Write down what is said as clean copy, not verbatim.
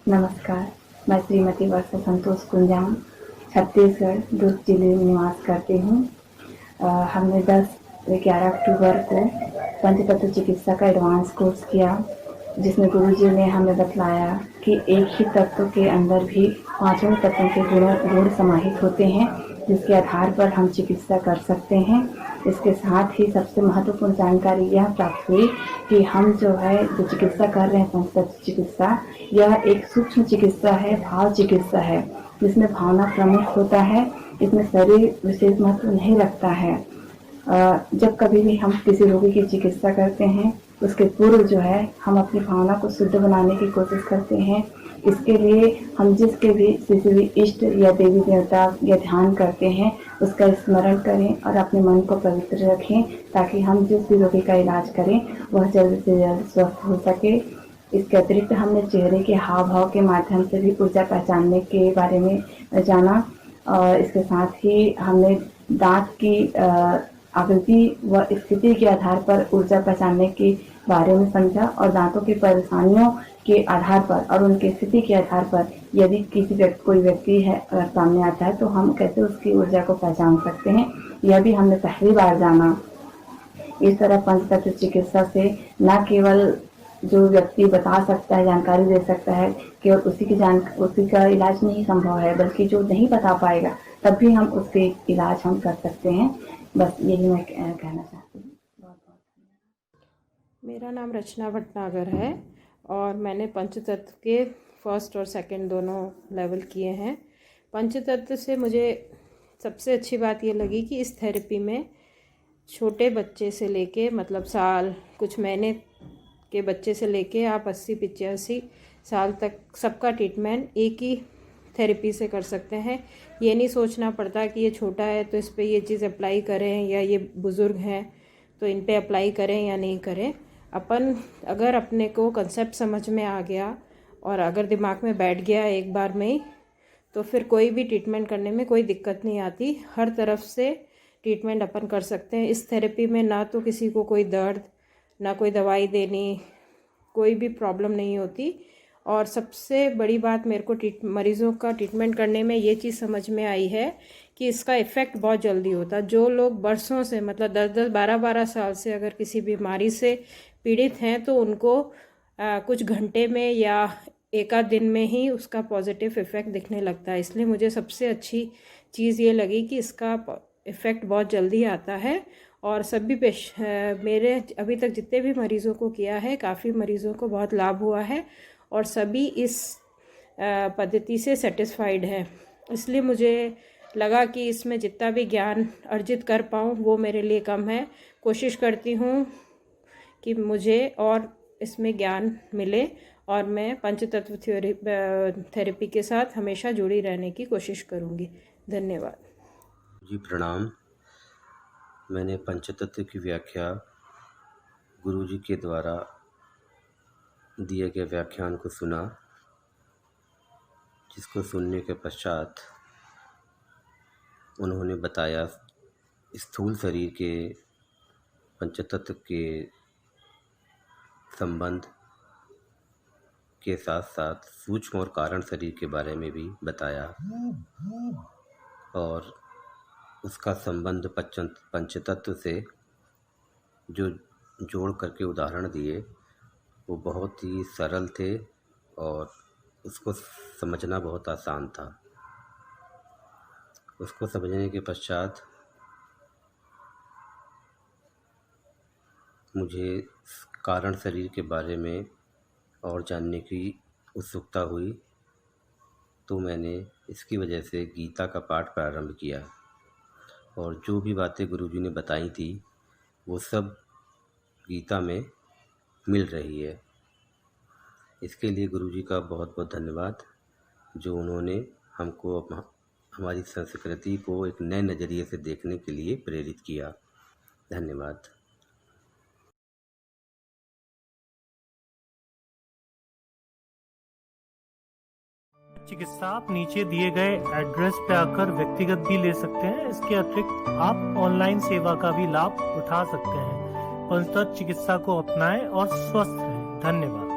नमस्कार, मैं श्रीमती वर्षा संतोष कुंजाम छत्तीसगढ़ दुर्ग जिले में निवास करती हूँ। हमने 10-11 अक्टूबर को पंचतत्व चिकित्सा का एडवांस कोर्स किया, जिसमें गुरुजी ने हमें बतलाया कि एक ही तत्व के अंदर भी पांचों तत्वों के गुण समाहित होते हैं, जिसके आधार पर हम चिकित्सा कर सकते हैं। इसके साथ ही सबसे महत्वपूर्ण जानकारी यह प्राप्त हुई कि हम जो चिकित्सा कर रहे हैं पंचतत्व चिकित्सा, यह एक सूक्ष्म चिकित्सा है, भाव चिकित्सा है, जिसमें भावना प्रमुख होता है। इसमें शरीर विशेष महत्व नहीं रखता है। जब कभी भी हम किसी रोगी की चिकित्सा करते हैं, उसके पूर्व हम अपनी भावना को शुद्ध बनाने की कोशिश करते हैं। इसके लिए हम किसी भी इष्ट या देवी देवता या ध्यान करते हैं, उसका स्मरण करें और अपने मन को पवित्र रखें, ताकि हम जिस भी रोगी का इलाज करें वह जल्द से जल्द स्वस्थ हो सके। इसके अतिरिक्त हमने चेहरे के हाव भाव के माध्यम से भी ऊर्जा पहचानने के बारे में जाना, और इसके साथ ही हमने दांत की आकृति व स्थिति के आधार पर ऊर्जा पहचानने के बारे में समझा, और दांतों की परेशानियों के आधार पर और उनकी स्थिति के आधार पर यदि कोई व्यक्ति है अगर सामने आता है, तो हम कैसे उसकी ऊर्जा को पहचान सकते हैं, यह भी हमने पहली बार जाना। इस तरह पंचतत्व चिकित्सा से न केवल जो व्यक्ति बता सकता है, जानकारी दे सकता है, केवल उसी का इलाज नहीं संभव है, बल्कि जो नहीं बता पाएगा तब भी हम उसके इलाज हम कर सकते हैं। बस यही मैं कहना चाहती हूँ। बहुत बहुत मेरा नाम रचना भटनागर है और मैंने पंचतत्व के फर्स्ट और सेकंड दोनों लेवल किए हैं। पंचतत्व से मुझे सबसे अच्छी बात ये लगी कि इस थेरेपी में छोटे बच्चे से लेके मतलब साल कुछ महीने के बच्चे से लेके आप 80-85 साल तक सबका ट्रीटमेंट एक ही थेरेपी से कर सकते हैं। ये नहीं सोचना पड़ता कि ये छोटा है तो इस पे ये चीज़ अप्लाई करें, या ये बुज़ुर्ग हैं तो इन पे अप्लाई करें या नहीं करें। अगर अपने को कंसेप्ट समझ में आ गया और अगर दिमाग में बैठ गया एक बार में ही, तो फिर कोई भी ट्रीटमेंट करने में कोई दिक्कत नहीं आती। हर तरफ से ट्रीटमेंट अपन कर सकते हैं। इस थेरेपी में ना तो किसी को कोई दर्द, ना कोई दवाई देनी, कोई भी प्रॉब्लम नहीं होती। और सबसे बड़ी बात मेरे को मरीज़ों का ट्रीटमेंट करने में ये चीज़ समझ में आई है कि इसका इफ़ेक्ट बहुत जल्दी होता है। जो लोग बरसों से मतलब 10-10, 12-12 साल से अगर किसी बीमारी से पीड़ित हैं, तो उनको कुछ घंटे में या एक आध दिन में ही उसका पॉजिटिव इफ़ेक्ट दिखने लगता है। इसलिए मुझे सबसे अच्छी चीज़ ये लगी कि इसका इफ़ेक्ट बहुत जल्दी आता है। और सभी मेरे अभी तक जितने भी मरीज़ों को किया है, काफ़ी मरीज़ों को बहुत लाभ हुआ है और सभी इस पद्धति से सेटिस्फाइड है। इसलिए मुझे लगा कि इसमें जितना भी ज्ञान अर्जित कर पाऊँ वो मेरे लिए कम है। कोशिश करती हूँ कि मुझे और इसमें ज्ञान मिले और मैं पंचतत्व थेरेपी के साथ हमेशा जुड़ी रहने की कोशिश करूँगी। धन्यवाद जी। प्रणाम। मैंने पंचतत्व की व्याख्या गुरुजी के द्वारा दिए गए व्याख्यान को सुना, जिसको सुनने के पश्चात उन्होंने बताया स्थूल शरीर के पंचतत्व के संबंध के साथ साथ सूक्ष्म और कारण शरीर के बारे में भी बताया, और उसका संबंध पंचतत्व से जो जोड़ करके उदाहरण दिए वो बहुत ही सरल थे और उसको समझना बहुत आसान था। उसको समझने के पश्चात मुझे कारण शरीर के बारे में और जानने की उत्सुकता हुई, तो मैंने इसकी वजह से गीता का पाठ प्रारंभ किया, और जो भी बातें गुरुजी ने बताई थी वो सब गीता में मिल रही है। इसके लिए गुरुजी का बहुत बहुत धन्यवाद, जो उन्होंने हमको हमारी संस्कृति को एक नए नज़रिए से देखने के लिए प्रेरित किया। धन्यवाद। चिकित्सा आप नीचे दिए गए एड्रेस पे आकर व्यक्तिगत भी ले सकते हैं। इसके अतिरिक्त आप ऑनलाइन सेवा का भी लाभ उठा सकते हैं। पंचतत्व चिकित्सा को अपनाएं और स्वस्थ रहें। धन्यवाद।